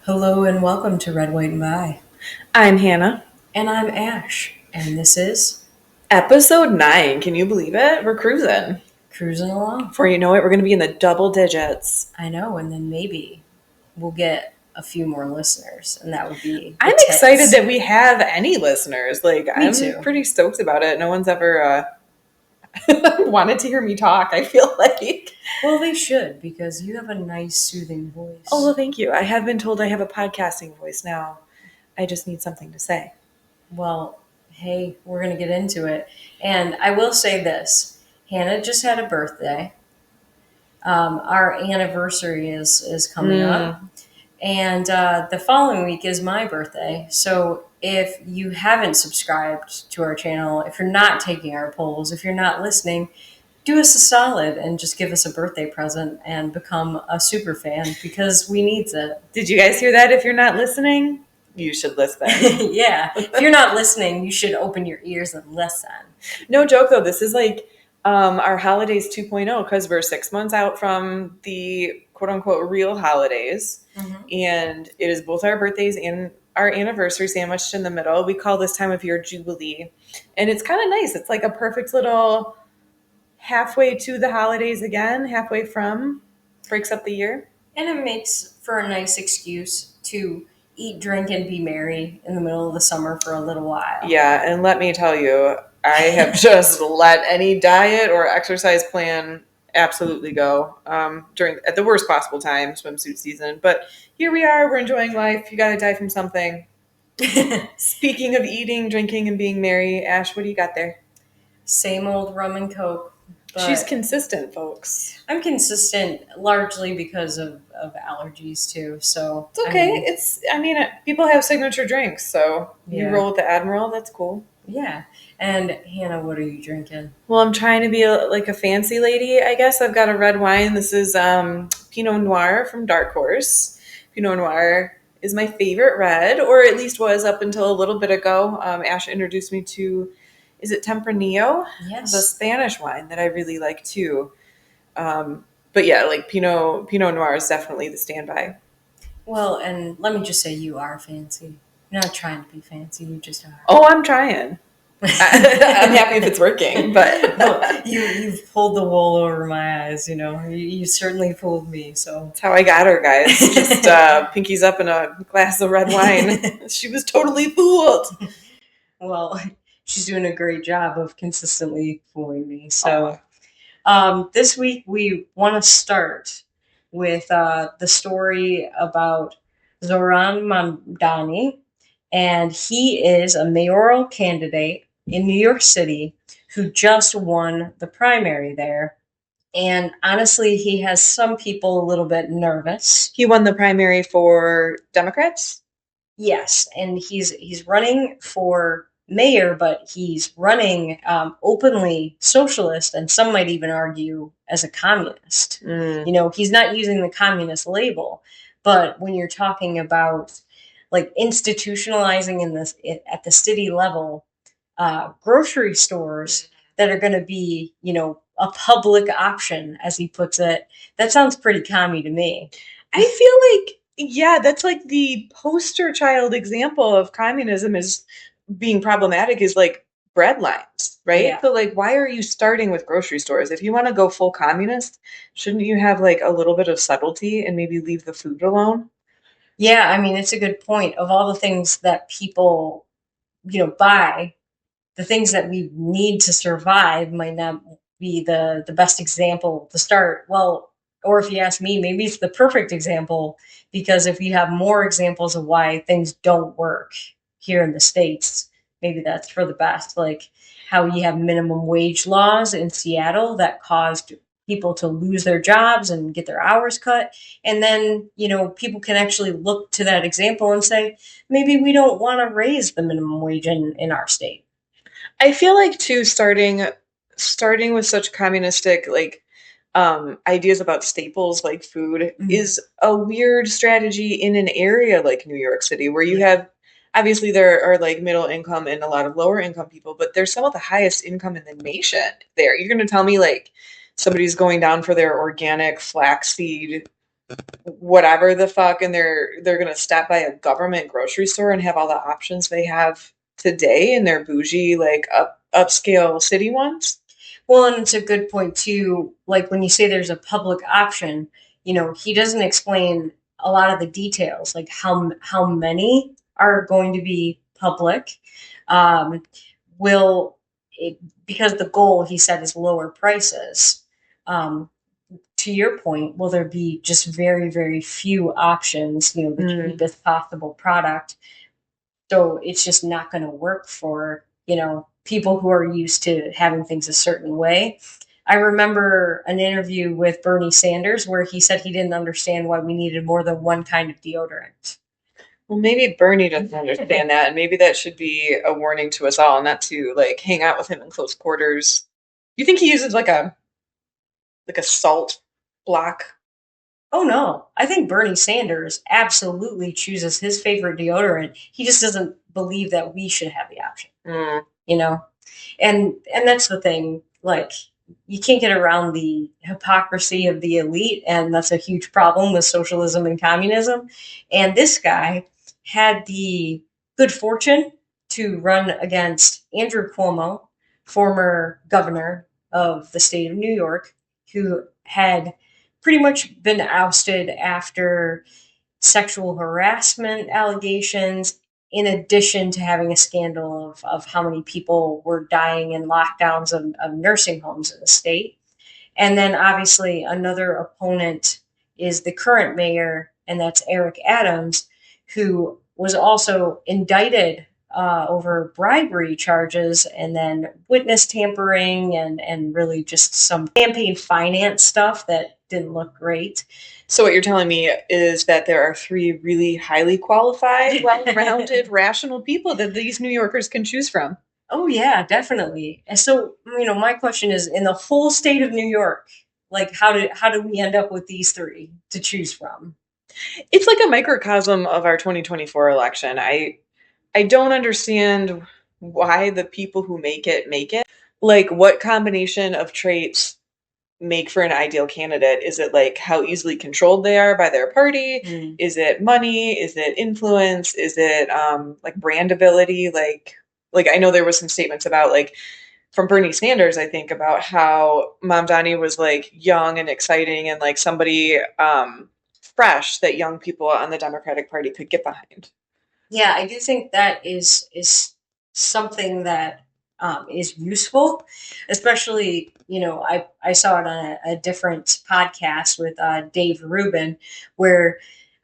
Hello and welcome to Red, White, and Vi. I'm Hannah. And I'm Ash. And this is Episode 9. Can you believe it? We're cruising. Cruising Along. Before you know it, we're going to be in the double digits. I know, and then maybe we'll get a few more listeners, and that would be I'm excited that we have any listeners. I'm too. Pretty stoked about it. No one's ever wanted to hear me talk, I feel like. Well, they should, because you have a nice, soothing voice. Oh, well, thank you. I have been told I have a podcasting voice now. I just need something to say. Well, hey, we're going to get into it. And I will say this. Hannah just had a birthday. Our anniversary is coming up. And the following week is my birthday. So if you haven't subscribed to our channel, if you're not taking our polls, if you're not listening, do us a solid and just give us a birthday present and become a super fan because we needs it. Did you guys hear that? If you're not listening, you should listen. Yeah. If you're not listening, you should open your ears and listen. No joke, though. This is our holidays 2.0 because we're 6 months out from the quote-unquote real holidays. Mm-hmm. And it is both our birthdays and our anniversary sandwiched in the middle. We call this time of year Jubilee. And it's kind of nice. It's like a perfect little halfway to the holidays again, halfway from, breaks up the year. And it makes for a nice excuse to eat, drink, and be merry in the middle of the summer for a little while. Yeah, and let me tell you, I have just let any diet or exercise plan absolutely go at the worst possible time, swimsuit season. But here we are. We're enjoying life. You got to die from something. Speaking of eating, drinking, and being merry, Ash, what do you got there? Same old rum and Coke. She's consistent, folks. I'm consistent largely because of allergies, too. So it's okay. People have signature drinks, so you roll with the Admiral. That's cool. Yeah. And Hannah, what are you drinking? Well, I'm trying to be a fancy lady, I guess. I've got a red wine. This is Pinot Noir from Dark Horse. Pinot Noir is my favorite red, or at least was up until a little bit ago. Ash introduced me to, is it Tempranillo? Yes. The Spanish wine that I really like too. But yeah, Pinot Noir is definitely the standby. Well, and let me just say you are fancy. You're not trying to be fancy, you just are. Oh, I'm trying. I'm happy if it's working, but no, you've pulled the wool over my eyes. You certainly fooled me. So that's how I got her, guys. Just pinkies up in a glass of red wine. She was totally fooled. Well, she's doing a great job of consistently fooling me. So this week we want to start with the story about Zohran Mamdani. And he is a mayoral candidate in New York City who just won the primary there. And honestly, he has some people a little bit nervous. He won the primary for Democrats? Yes, and he's running for mayor, but he's running openly socialist, and some might even argue as a communist. He's not using the communist label, but when you're talking about institutionalizing at the city level, grocery stores that are going to be, a public option, as he puts it. That sounds pretty commie to me. I feel like, yeah, that's the poster child example of communism is being problematic is bread lines, right? Yeah. So why are you starting with grocery stores? If you want to go full communist, shouldn't you have a little bit of subtlety and maybe leave the food alone? Yeah, it's a good point. Of all the things that people, buy, the things that we need to survive might not be the best example to start. Well, or if you ask me, maybe it's the perfect example, because if you have more examples of why things don't work here in the States, maybe that's for the best. Like how you have minimum wage laws in Seattle that caused people to lose their jobs and get their hours cut. And then, people can actually look to that example and say, maybe we don't want to raise the minimum wage in our state. I feel like too, starting with such communistic, ideas about staples like food is a weird strategy in an area like New York City where you have, obviously there are middle income and a lot of lower income people, but there's some of the highest income in the nation there. You're going to tell me somebody's going down for their organic flaxseed whatever the fuck, and they're gonna stop by a government grocery store and have all the options they have today in their bougie, like upscale city ones. Well, and it's a good point too. Like when you say there's a public option, he doesn't explain a lot of the details, like how many are going to be public. Um, will it, because the goal he said is lower prices. Um, to your point, will there be just very, very few options, the cheapest possible product? So it's just not going to work for, people who are used to having things a certain way. I remember an interview with Bernie Sanders where he said he didn't understand why we needed more than one kind of deodorant. Well, maybe Bernie doesn't understand that, and maybe that should be a warning to us all, not to like hang out with him in close quarters. You think he uses like a salt block? Oh no, I think Bernie Sanders absolutely chooses his favorite deodorant. He just doesn't believe that we should have the option. You know, and that's the thing. Like, you can't get around the hypocrisy of the elite, and that's a huge problem with socialism and communism. And this guy had the good fortune to run against Andrew Cuomo, former governor of the state of New York, who had pretty much been ousted after sexual harassment allegations, in addition to having a scandal of how many people were dying in lockdowns of nursing homes in the state. And then obviously another opponent is the current mayor, and that's Eric Adams, who was also indicted over bribery charges, and then witness tampering, and really just some campaign finance stuff that didn't look great. So what you're telling me is that there are three really highly qualified, well-rounded, rational people that these New Yorkers can choose from. Oh yeah, definitely. And so, my question is, in the whole state of New York, like how did we end up with these three to choose from? It's like a microcosm of our 2024 election. I don't understand why the people who make it make it. Like, what combination of traits make for an ideal candidate? Is it like how easily controlled they are by their party? Is it money? Is it influence? Is it like brandability? Like I know there was some statements about like from Bernie Sanders, I think, about how Mamdani was like young and exciting and like somebody fresh that young people on the Democratic Party could get behind. Yeah, I do think that is something that is useful, especially, I saw it on a different podcast with Dave Rubin, where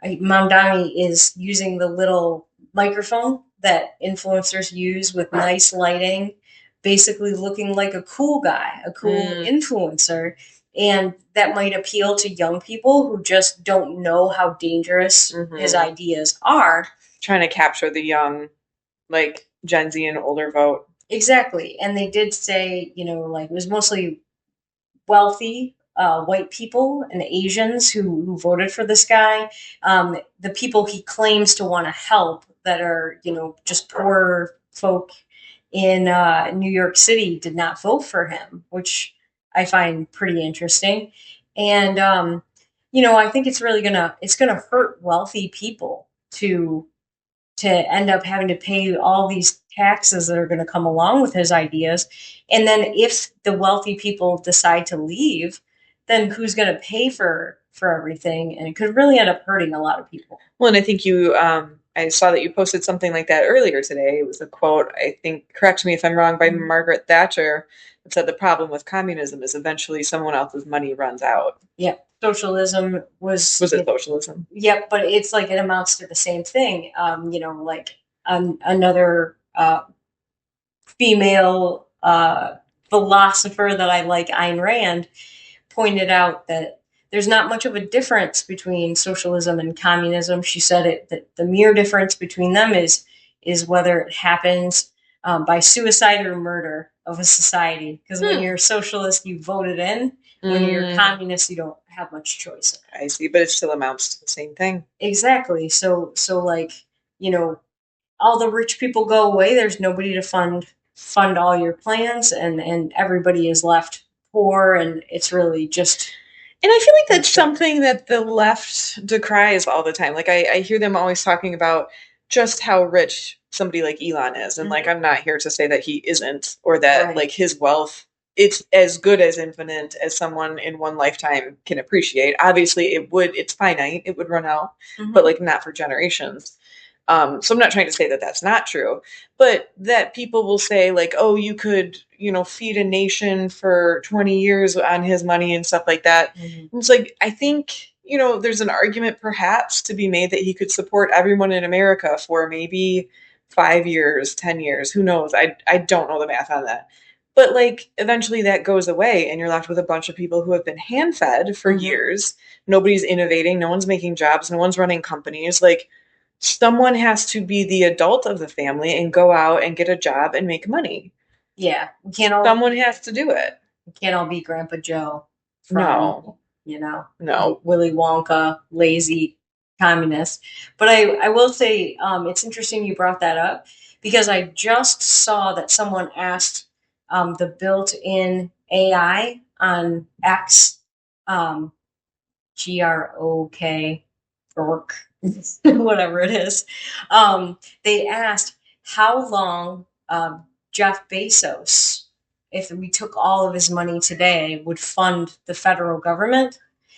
Mamdani is using the little microphone that influencers use with nice lighting, basically looking like a cool guy, a cool influencer. And that might appeal to young people who just don't know how dangerous his ideas are. Trying to capture the young, like Gen Z and older vote. Exactly. And they did say, like, it was mostly wealthy white people and Asians who voted for this guy. The people he claims to want to help, that are, just poor folk in New York City, did not vote for him, which I find pretty interesting. And, I think it's really it's gonna hurt wealthy people to end up having to pay all these taxes that are going to come along with his ideas. And then if the wealthy people decide to leave, then who's going to pay for everything? And it could really end up hurting a lot of people. Well, and I think I saw that you posted something like that earlier today. It was a quote, I think, correct me if I'm wrong, by Margaret Thatcher, that said the problem with communism is eventually someone else's money runs out. Yeah. Socialism was it socialism? Yep, but it's like it amounts to the same thing. Like another female philosopher that I like, Ayn Rand, pointed out that there's not much of a difference between socialism and communism. She said that the mere difference between them is whether it happens by suicide or murder of a society. Because when you're a socialist, you vote it in. When you're a communist, you don't have much choice. I see, but it still amounts to the same thing. Exactly. So like, all the rich people go away. There's nobody to fund all your plans, and everybody is left poor, and it's really just And I feel like that's something that the left decries all the time. Like I hear them always talking about just how rich somebody like Elon is. And like, I'm not here to say that he isn't, or that like his wealth, it's as good as infinite as someone in one lifetime can appreciate. Obviously it's finite, it would run out, but like not for generations. So I'm not trying to say that that's not true, but that people will say like, oh, you could, feed a nation for 20 years on his money and stuff like that. It's like, I think, there's an argument perhaps to be made that he could support everyone in America for maybe 5 years, 10 years, who knows? I don't know the math on that. But like eventually that goes away and you're left with a bunch of people who have been hand fed for years. Nobody's innovating, no one's making jobs, no one's running companies. Like, someone has to be the adult of the family and go out and get a job and make money. Yeah. Someone has to do it. We can't all be Grandpa Joe. No. No. Willy Wonka, lazy communist. But I will say, it's interesting you brought that up because I just saw that someone asked the built-in AI on X, GROK, Grok, whatever it is. They asked how long Jeff Bezos, if we took all of his money today, would fund the federal government.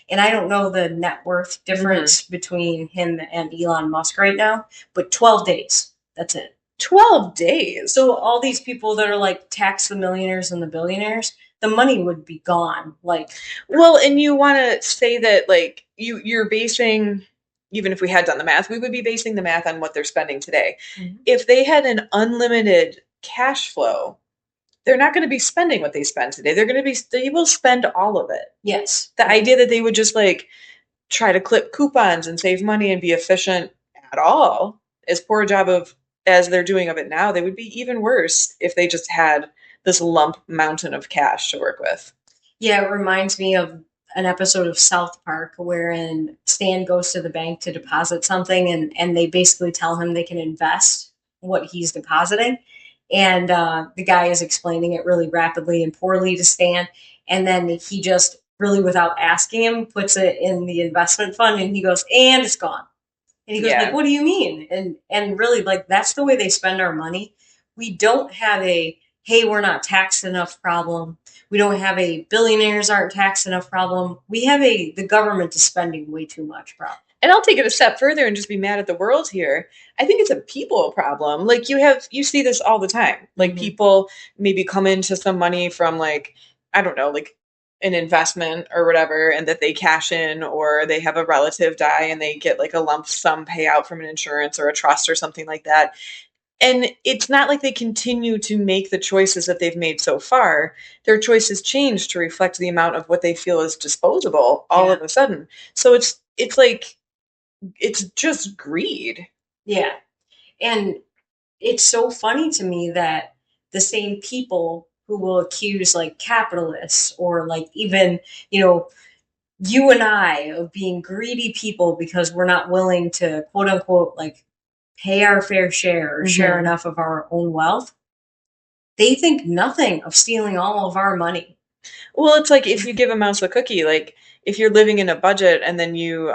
And I don't know the net worth difference between him and Elon Musk right now, but 12 days. That's it. 12 days. So all these people that are like tax the millionaires and the billionaires, the money would be gone. Like, well, and you want to say that like you're basing, even if we had done the math, we would be basing the math on what they're spending today. If they had an unlimited cash flow, they're not going to be spending what they spend today. They will spend all of it. Yes. The idea that they would just like try to clip coupons and save money and be efficient at all, as poor a job as they're doing of it now, they would be even worse if they just had this lump mountain of cash to work with. Yeah, it reminds me of an episode of South Park wherein Stan goes to the bank to deposit something and they basically tell him they can invest what he's depositing. And the guy is explaining it really rapidly and poorly to Stan. And then he just really, without asking him, puts it in the investment fund and he goes, and it's gone. And he goes, like, what do you mean? And really, like, that's the way they spend our money. We don't have a, hey, we're not taxed enough problem. We don't have a billionaires aren't taxed enough problem. We have the government is spending way too much problem. And I'll take it a step further and just be mad at the world here. I think it's a people problem. Like you see this all the time. Like people maybe come into some money from like, I don't know, like an investment or whatever, and that they cash in, or they have a relative die and they get like a lump sum payout from an insurance or a trust or something like that. And it's not like they continue to make the choices that they've made so far. Their choices change to reflect the amount of what they feel is disposable all of a sudden. So it's like, it's just greed. Yeah. And it's so funny to me that the same people who will accuse like capitalists or like even, you and I of being greedy people because we're not willing to quote unquote like pay our fair share or share enough of our own wealth. They think nothing of stealing all of our money. Well, it's like if you give a mouse a cookie, like if you're living in a budget and then you,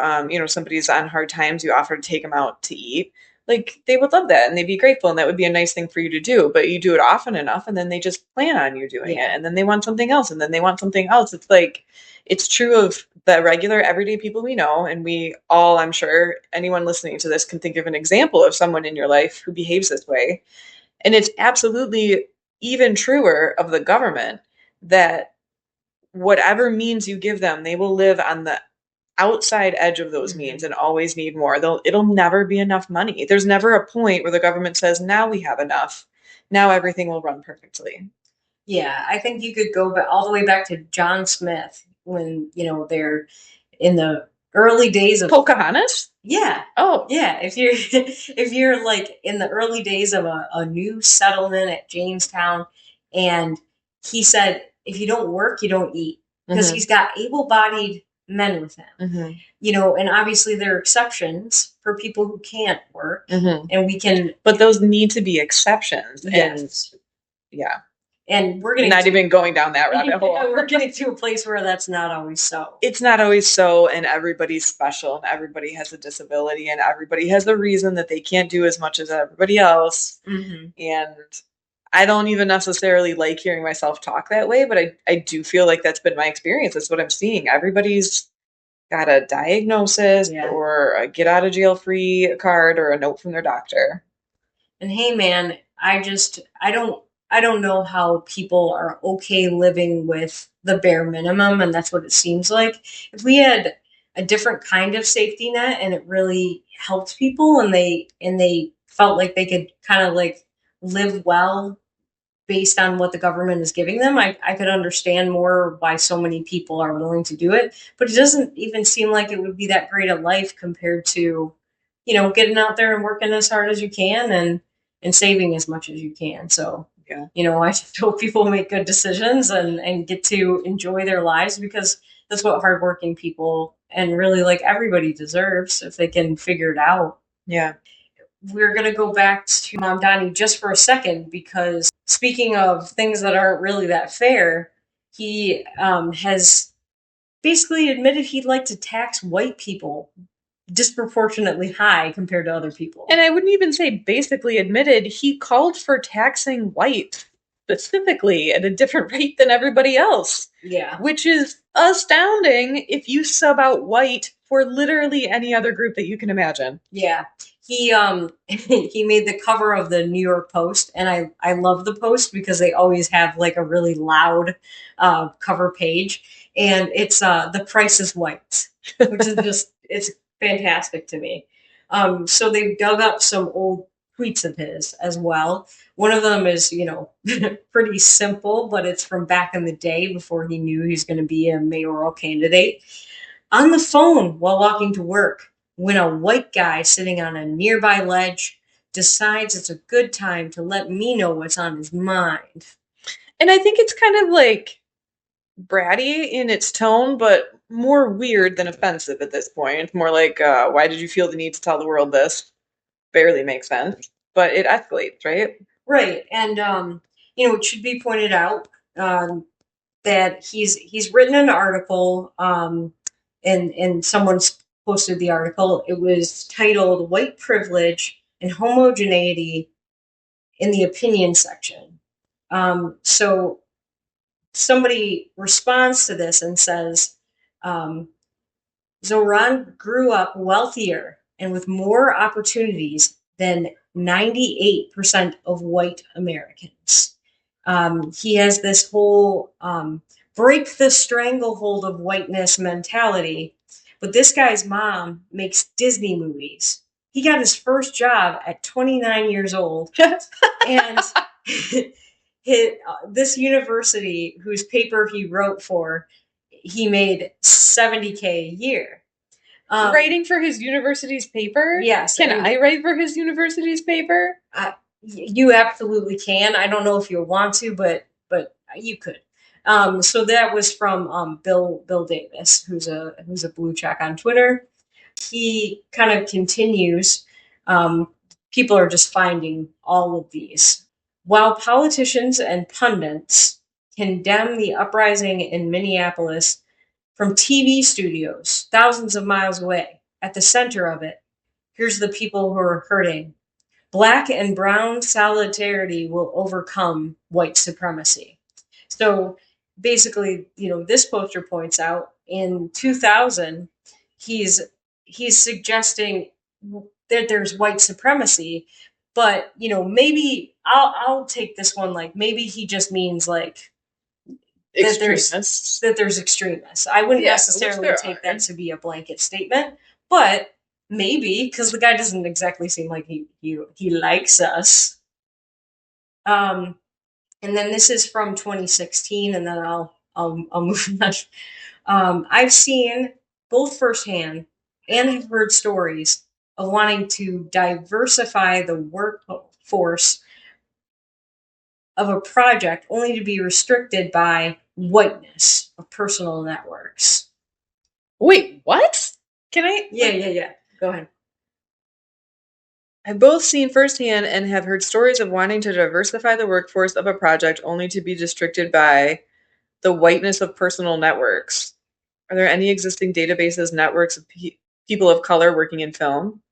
somebody's on hard times, you offer to take them out to eat, like they would love that and they'd be grateful and that would be a nice thing for you to do. But you do it often enough and then they just plan on you doing it and then they want something else and then they want something else. It's like, it's true of the regular everyday people we know. And we all, I'm sure anyone listening to this can think of an example of someone in your life who behaves this way. And it's absolutely even truer of the government that whatever means you give them, they will live on the outside edge of those means and always need more. It'll never be enough money. There's never a point where the government says, now we have enough. Now everything will run perfectly. Yeah, I think you could go all the way back to John Smith when, they're in the early days of Pocahontas? Yeah. Oh. Yeah. If you're like in the early days of a new settlement at Jamestown, and he said, if you don't work, you don't eat. Because he's got able-bodied men with him. And obviously there are exceptions for people who can't work. And we can But those need to be exceptions. Yes. And yeah. And we're getting not even going down that rabbit hole. We're getting to a place where that's not always so. It's not always so, and everybody's special, and everybody has a disability, and everybody has a reason that they can't do as much as everybody else. Mm-hmm. And I don't even necessarily like hearing myself talk that way, but I do feel like that's been my experience. That's what I'm seeing. Everybody's got a diagnosis or a get out of jail free card or a note from their doctor. And hey, man, I don't know how people are okay living with the bare minimum, and that's what it seems like. If we had a different kind of safety net and it really helped people and they felt like they could kind of like live well based on what the government is giving them, I could understand more why so many people are willing to do it. But it doesn't even seem like it would be that great a life compared to, getting out there and working as hard as you can and saving as much as you can. So, I just hope people make good decisions and get to enjoy their lives, because that's what hardworking people and really like everybody deserves if they can figure it out. Yeah. We're going to go back to Mamdani just for a second, because speaking of things that aren't really that fair, he has basically admitted he'd like to tax white people disproportionately high compared to other people. And I wouldn't even say basically admitted, he called for taxing white specifically at a different rate than everybody else. Yeah. Which is astounding if you sub out white for literally any other group that you can imagine. Yeah. He he made the cover of the New York Post, and I love the Post because they always have like a really loud cover page, and it's The Price is White, which is just, it's fantastic to me. So they've dug up some old tweets of his as well. One of them is, pretty simple, but it's from back in the day before he knew he was going to be a mayoral candidate. On the phone while walking to work, when a white guy sitting on a nearby ledge decides it's a good time to let me know what's on his mind. And I think it's kind of like bratty in its tone, but more weird than offensive at this point. More like, why did you feel the need to tell the world this? Barely makes sense, but it escalates, right? Right. And, it should be pointed out that he's written an article, and someone's posted the article. It was titled "White Privilege and Homogeneity in the Opinion Section." So somebody responds to this and says, Zohran grew up wealthier and with more opportunities than 98% of white Americans. He has this whole break the stranglehold of whiteness mentality. But this guy's mom makes Disney movies. He got his first job at 29 years old. And this university, whose paper he wrote for, he made $70K a year. Writing for his university's paper? Yes. Can I write for his university's paper? You absolutely can. I don't know if you'll want to, but you could. So that was from Bill Davis, who's a blue check on Twitter. He kind of continues. People are just finding all of these. While politicians and pundits condemn the uprising in Minneapolis from TV studios thousands of miles away, at the center of it, here's the people who are hurting. Black and brown solidarity will overcome white supremacy. So basically, this poster points out in 2000, he's suggesting that there's white supremacy, but maybe I'll take this one, like maybe he just means like extremists. that there's extremists. I wouldn't necessarily take that to be a blanket statement, but maybe, because the guy doesn't exactly seem like he likes us. And then this is from 2016, and then I'll move on. I've seen both firsthand and have heard stories of wanting to diversify the workforce of a project only to be restricted by whiteness of personal networks. Wait, what? Can I? Yeah. Go ahead. I've both seen firsthand and have heard stories of wanting to diversify the workforce of a project only to be restricted by the whiteness of personal networks. Are there any existing databases, networks of people of color working in film?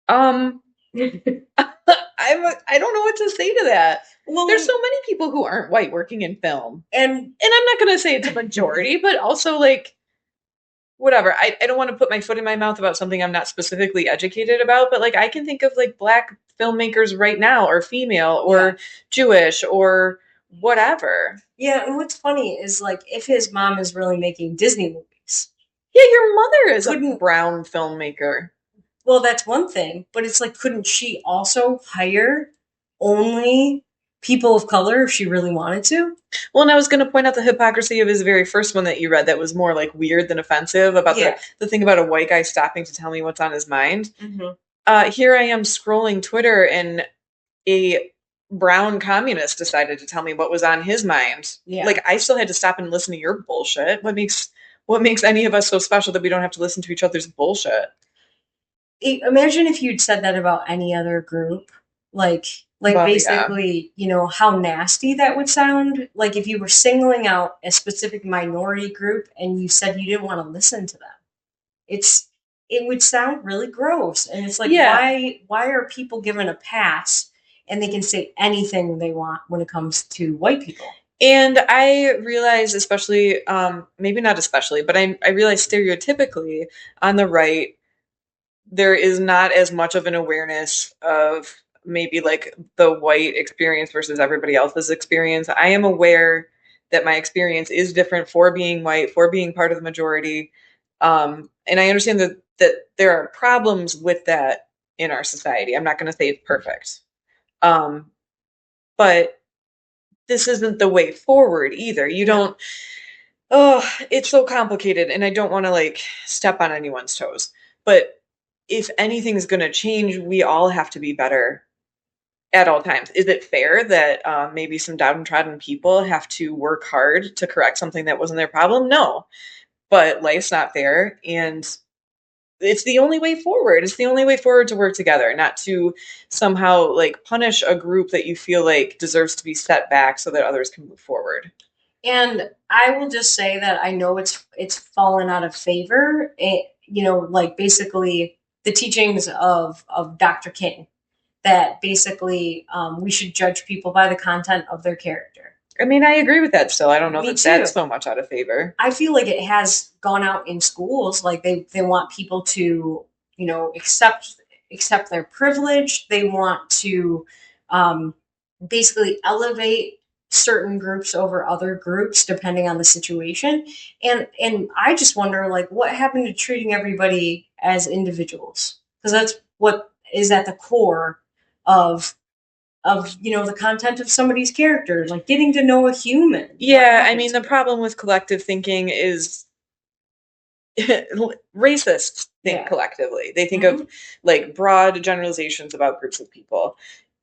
Um, I don't know what to say to that. Well, there's so many people who aren't white working in film, and I'm not going to say it's a majority, but also like whatever. I don't want to put my foot in my mouth about something I'm not specifically educated about, but like I can think of like black filmmakers right now, or female, or Jewish, or whatever. Yeah, and what's funny is like if his mom is really making Disney movies. Yeah, your mother is a brown filmmaker. Well, that's one thing, but it's like, couldn't she also hire only people of color if she really wanted to? Well, and I was going to point out the hypocrisy of his very first one that you read that was more like weird than offensive about the thing about a white guy stopping to tell me what's on his mind. Mm-hmm. Here I am scrolling Twitter and a brown communist decided to tell me what was on his mind. Yeah. Like I still had to stop and listen to your bullshit. What makes any of us so special that we don't have to listen to each other's bullshit? Imagine if you'd said that about any other group. Like basically, you know, how nasty that would sound. Like if you were singling out a specific minority group and you said you didn't want to listen to them. It would sound really gross. And it's like, why are people given a pass and they can say anything they want when it comes to white people? And I realize, especially, maybe not especially, but I realize stereotypically on the right, there is not as much of an awareness of maybe like the white experience versus everybody else's experience. I am aware that my experience is different for being white, for being part of the majority. And I understand that there are problems with that in our society. I'm not going to say it's perfect. But this isn't the way forward either. You don't, it's so complicated and I don't want to like step on anyone's toes. But if anything's going to change, we all have to be better at all times. Is it fair that maybe some downtrodden people have to work hard to correct something that wasn't their problem? No, but life's not fair, and it's the only way forward. It's the only way forward to work together, not to somehow like punish a group that you feel like deserves to be set back so that others can move forward. And I will just say that I know it's fallen out of favor. You know, like basically the teachings of Dr. King, that basically we should judge people by the content of their character. I mean, I agree with that still. I don't know that that's so much out of favor. I feel like it has gone out in schools. Like they want people to, you know, accept their privilege. They want to basically elevate certain groups over other groups depending on the situation. And I just wonder, like, what happened to treating everybody as individuals? Because that's what is at the core of you know, the content of somebody's character, like getting to know a human. Yeah, I mean, the problem with collective thinking is racists think collectively. They think of like broad generalizations about groups of people.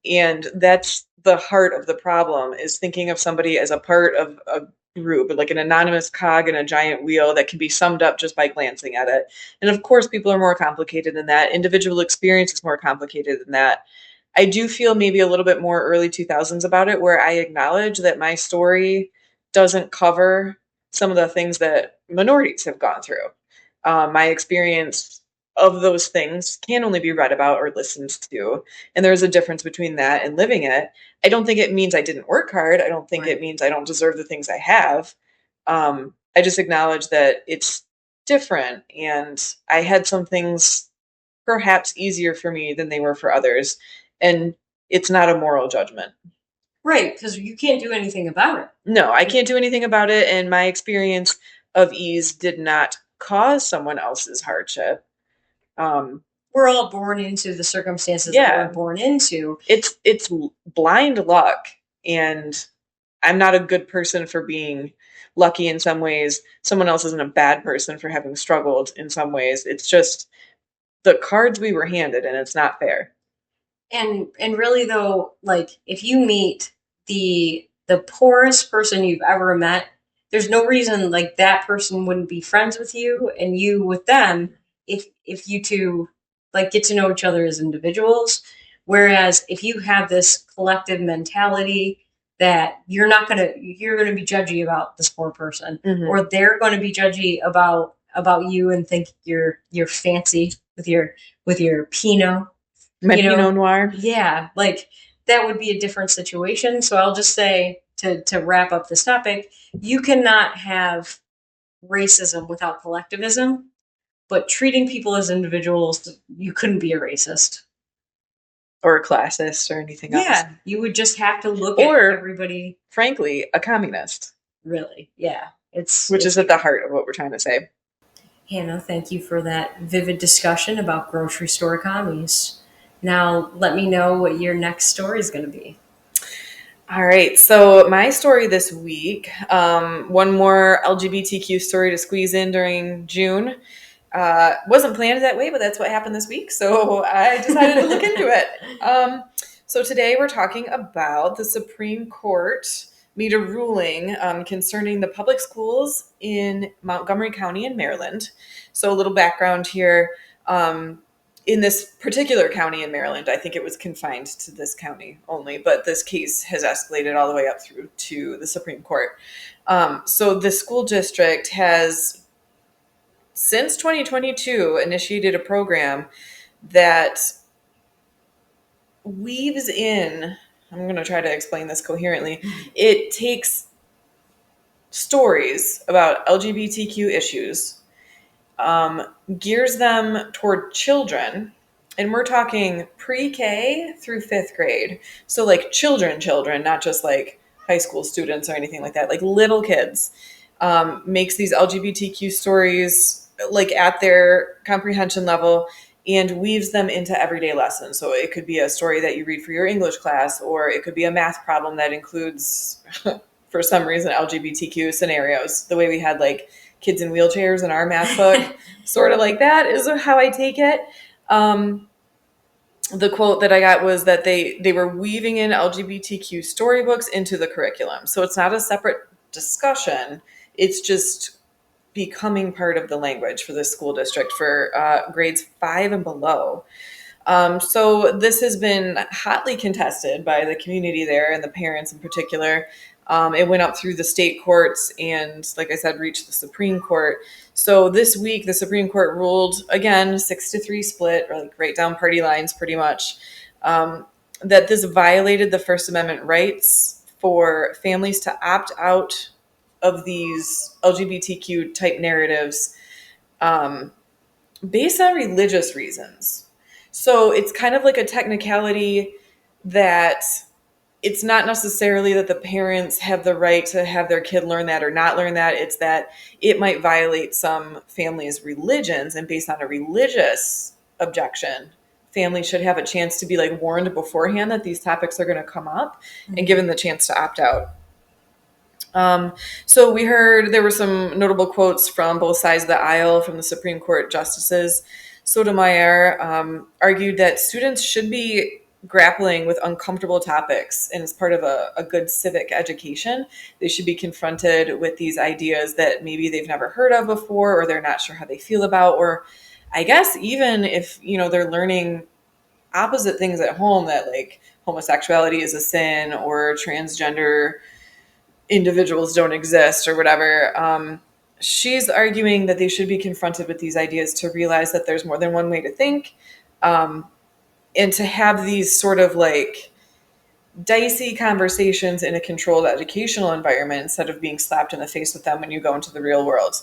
And that's the heart of the problem, is thinking of somebody as a part of a group, like an anonymous cog in a giant wheel that can be summed up just by glancing at it. And of course, people are more complicated than that. Individual experience is more complicated than that. I do feel maybe a little bit more early 2000s about it, where I acknowledge that my story doesn't cover some of the things that minorities have gone through. My experience of those things can only be read about or listened to. And there's a difference between that and living it. I don't think it means I didn't work hard. I don't think it means I don't deserve the things I have. I just acknowledge that it's different. And I had some things perhaps easier for me than they were for others. And it's not a moral judgment. Right, because you can't do anything about it. No, I can't do anything about it. And my experience of ease did not cause someone else's hardship. We're all born into the circumstances that we're born into. It's blind luck. And I'm not a good person for being lucky in some ways. Someone else isn't a bad person for having struggled in some ways. It's just the cards we were handed, and it's not fair. And really though, like if you meet the poorest person you've ever met, there's no reason like that person wouldn't be friends with you and you with them if you two like get to know each other as individuals. Whereas if you have this collective mentality that you're going to be judgy about this poor person, or they're going to be judgy about you and think you're fancy with your Pinot, Pinot Noir. Yeah, like that would be a different situation. So I'll just say to wrap up this topic, you cannot have racism without collectivism, but treating people as individuals, you couldn't be a racist. Or a classist or anything else. Yeah, you would just have to look at everybody. Frankly, a communist. Really, yeah. Which is at the heart of what we're trying to say. Hannah, thank you for that vivid discussion about grocery store commies. Now, let me know what your next story is going to be. All right. So my story this week, one more LGBTQ story to squeeze in during June. Wasn't planned that way, but that's what happened this week. So I decided to look into it. So today we're talking about the Supreme Court made a ruling concerning the public schools in Montgomery County in Maryland. So a little background here. In this particular county in Maryland, I think it was confined to this county only, but this case has escalated all the way up through to the Supreme Court. So the school district has, since 2022, initiated a program that weaves in, I'm going to try to explain this coherently. It takes stories about LGBTQ issues, gears them toward children, and we're talking pre-K through 5th grade. So like children, not just like high school students or anything like that, like little kids, makes these LGBTQ stories like at their comprehension level and weaves them into everyday lessons. So it could be a story that you read for your English class, or it could be a math problem that includes, for some reason, LGBTQ scenarios, the way we had like kids in wheelchairs in our math book, sort of like that is how I take it. The quote that I got was that they were weaving in LGBTQ storybooks into the curriculum. So it's not a separate discussion. It's just becoming part of the language for the school district for grades 5 and below. So this has been hotly contested by the community there and the parents in particular. It went up through the state courts and, like I said, reached the Supreme Court. So this week, the Supreme Court ruled, again, 6-3 split, or like right down party lines pretty much, that this violated the First Amendment rights for families to opt out of these LGBTQ type narratives based on religious reasons. So it's kind of like a technicality that it's not necessarily that the parents have the right to have their kid learn that or not learn that. It's that it might violate some families' religions, and based on a religious objection, families should have a chance to be like warned beforehand that these topics are going to come up and given the chance to opt out. So we heard there were some notable quotes from both sides of the aisle from the Supreme Court justices. Sotomayor argued that students should be grappling with uncomfortable topics, and as part of a good civic education, they should be confronted with these ideas that maybe they've never heard of before, or they're not sure how they feel about, or I guess even if, they're learning opposite things at home, that like homosexuality is a sin or transgender individuals don't exist or whatever. She's arguing that they should be confronted with these ideas to realize that there's more than one way to think, and to have these sort of like dicey conversations in a controlled educational environment instead of being slapped in the face with them when you go into the real world.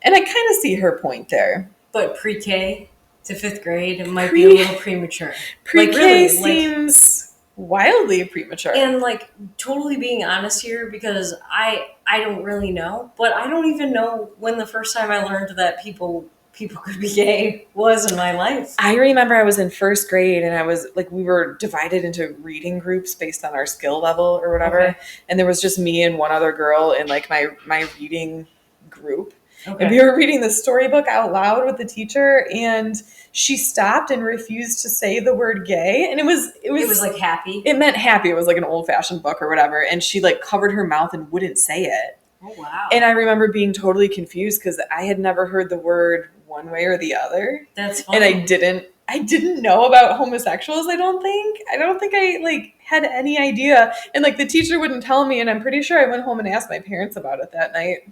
And I kind of see her point there. But pre-K to 5th grade, it might be a little premature. Pre-K really, seems wildly premature. And like totally being honest here, because I don't really know, but I don't even know when the first time I learned that people could be gay was in my life. I remember I was in 1st grade and I was like, we were divided into reading groups based on our skill level or whatever. Okay. And there was just me and one other girl in like my reading group. Okay. And we were reading the storybook out loud with the teacher, and she stopped and refused to say the word gay. And it was like happy. It meant happy. It was like an old fashioned book or whatever. And she like covered her mouth and wouldn't say it. Oh, wow. And I remember being totally confused because I had never heard the word one way or the other. That's funny. And I didn't I didn't know about homosexuals. I don't think I like had any idea. And like the teacher wouldn't tell me. And I'm pretty sure I went home and asked my parents about it that night.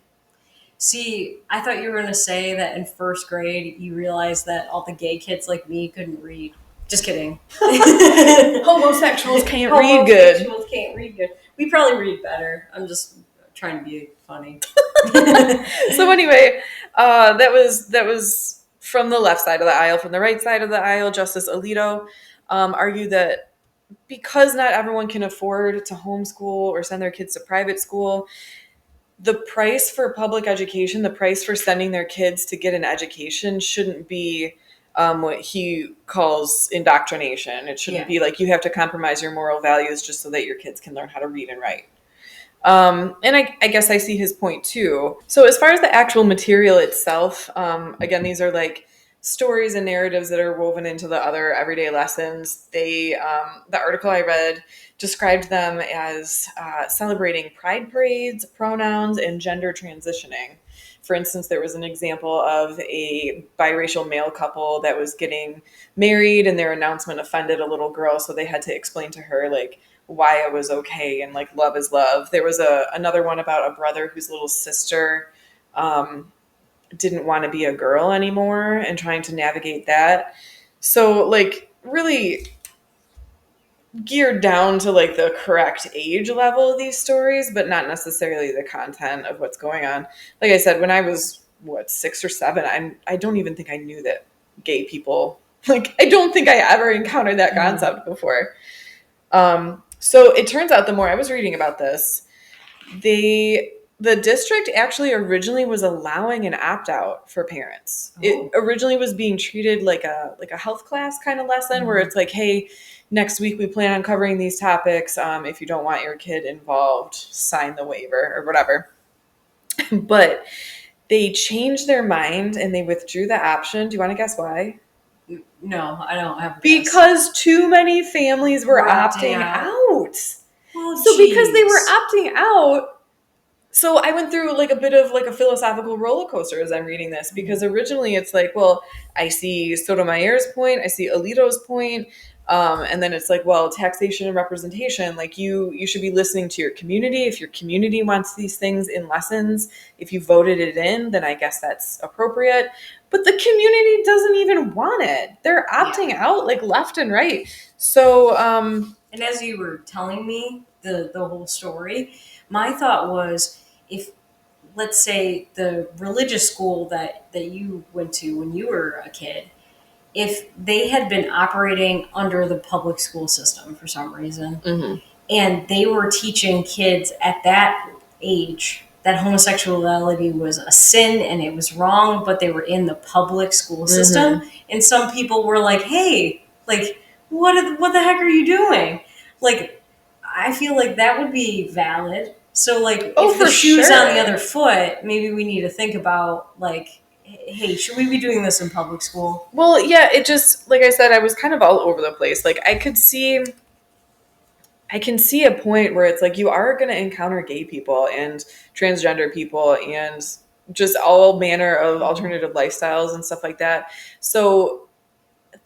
See, I thought you were going to say that in first grade you realized that all the gay kids like me couldn't read. Just kidding. Homosexuals can't read good. Homosexuals can't read good. We probably read better. I'm just trying to be funny. So anyway, that was from the left side of the aisle. From the right side of the aisle, Justice Alito argued that because not everyone can afford to homeschool or send their kids to private school, the price for public education, the price for sending their kids to get an education shouldn't be what he calls indoctrination. It shouldn't be like you have to compromise your moral values just so that your kids can learn how to read and write. And I guess I see his point too. So as far as the actual material itself, again, these are like stories and narratives that are woven into the other everyday lessons. The article I read described them as celebrating pride parades, pronouns, and gender transitioning. For instance, there was an example of a biracial male couple that was getting married, and their announcement offended a little girl, so they had to explain to her like why it was okay and like love is love. There was another one about a brother whose little sister didn't want to be a girl anymore and trying to navigate that. So like really geared down to like the correct age level of these stories, but not necessarily the content of what's going on. Like I said, when I was 6 or 7, I don't even think I knew that gay people, like I don't think I ever encountered that concept before. So it turns out the more I was reading about this, the district actually originally was allowing an opt-out for parents. Oh. It originally was being treated like a health class kind of lesson where it's like, hey, next week we plan on covering these topics. If you don't want your kid involved, sign the waiver or whatever. But they changed their mind and they withdrew the option. Do you want to guess why? No, I don't have. Because too many families were opting out. Well, so because they were opting out, so I went through like a bit of like a philosophical roller coaster as I'm reading this, because originally it's like, well, I see Sotomayor's point, I see Alito's point, and then it's like, well, taxation and representation, like you should be listening to your community. If your community wants these things in lessons, if you voted it in, then I guess that's appropriate. But the community doesn't even want it. They're opting out like left and right. So, and as you were telling me the whole story, my thought was, if, let's say, the religious school that you went to when you were a kid, if they had been operating under the public school system for some reason, and they were teaching kids at that age that homosexuality was a sin and it was wrong, but they were in the public school system, and some people were like, hey, like, what the heck are you doing? Like, I feel like that would be valid. So, like, if the shoe's on the other foot, maybe we need to think about, like, hey, should we be doing this in public school? Well, yeah, it just, like I said, I was kind of all over the place. Like, I can see a point where it's like you are going to encounter gay people and transgender people and just all manner of alternative lifestyles and stuff like that. So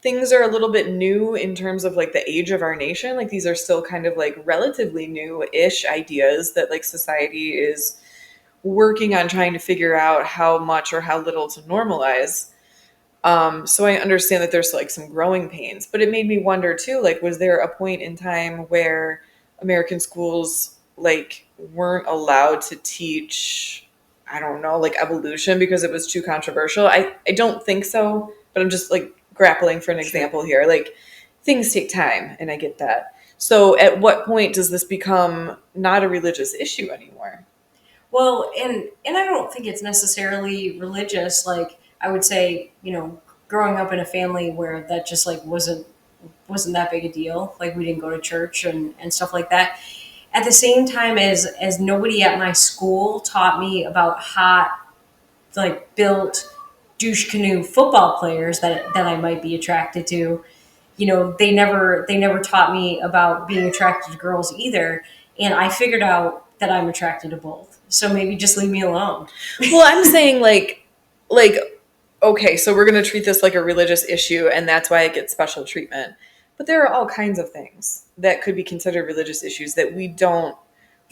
things are a little bit new in terms of like the age of our nation. Like these are still kind of like relatively new-ish ideas that like society is working on trying to figure out how much or how little to normalize. So I understand that there's like some growing pains, but it made me wonder too, like, was there a point in time where American schools like weren't allowed to teach, I don't know, like evolution because it was too controversial? I don't think so, but I'm just like grappling for an example here. Like things take time and I get that. So at what point does this become not a religious issue anymore? Well, and I don't think it's necessarily religious. Like I would say, growing up in a family where that just like wasn't that big a deal. Like we didn't go to church and stuff like that. At the same time as nobody at my school taught me about hot, like built douche canoe football players that I might be attracted to. They never taught me about being attracted to girls either. And I figured out that I'm attracted to both. So maybe just leave me alone. Well, I'm saying like okay, so we're going to treat this like a religious issue and that's why it gets special treatment. But there are all kinds of things that could be considered religious issues that we don't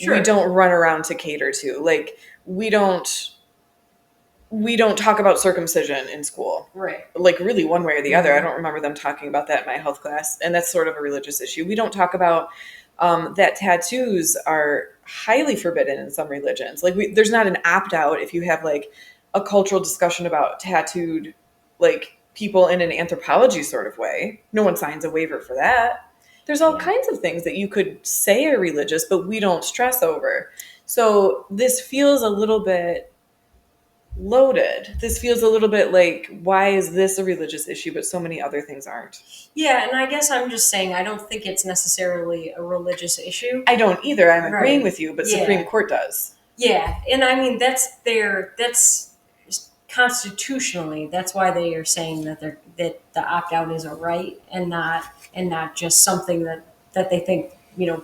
run around to cater to. Like we don't talk about circumcision in school. Right. Like really one way or the other. I don't remember them talking about that in my health class. And that's sort of a religious issue. We don't talk about that tattoos are highly forbidden in some religions. Like there's not an opt-out if you have like a cultural discussion about tattooed like people in an anthropology sort of way. No one signs a waiver for that. There's all kinds of things that you could say are religious, but we don't stress over. So this feels a little bit loaded. This feels a little bit like, why is this a religious issue, but so many other things aren't? Yeah, and I guess I'm just saying I don't think it's necessarily a religious issue. I don't either. I'm agreeing with you, but Supreme Court does. Yeah, and I mean that's constitutionally, that's why they are saying that that the opt-out is a right and not just something that they think,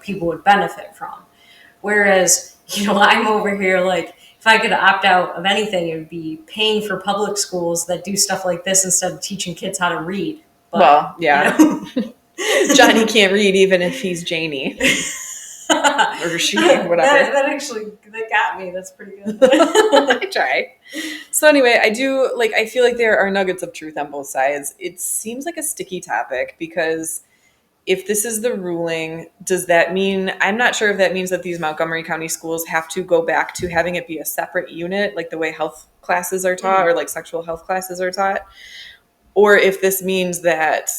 people would benefit from. Whereas, I'm over here like, if I could opt out of anything, it would be paying for public schools that do stuff like this instead of teaching kids how to read. But, well, yeah. Johnny can't read even if he's Janie. Or she, whatever. That actually, that got me. That's pretty good. I try. So anyway, I feel like there are nuggets of truth on both sides. It seems like a sticky topic because if this is the ruling, does that mean, I'm not sure if that means that these Montgomery County schools have to go back to having it be a separate unit, like the way health classes are taught or like sexual health classes are taught, or if this means that,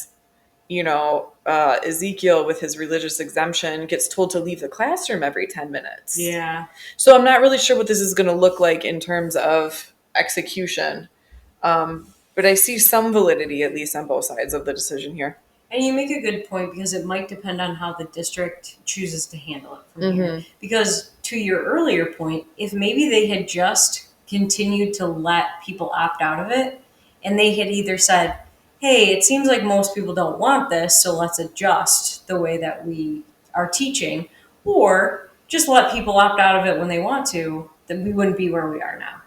Ezekiel with his religious exemption gets told to leave the classroom every 10 minutes. Yeah. So I'm not really sure what this is going to look like in terms of execution. But I see some validity, at least on both sides of the decision here. And you make a good point because it might depend on how the district chooses to handle it from here. Because to your earlier point, if maybe they had just continued to let people opt out of it and they had either said, hey, it seems like most people don't want this, so let's adjust the way that we are teaching, or just let people opt out of it when they want to, then we wouldn't be where we are now.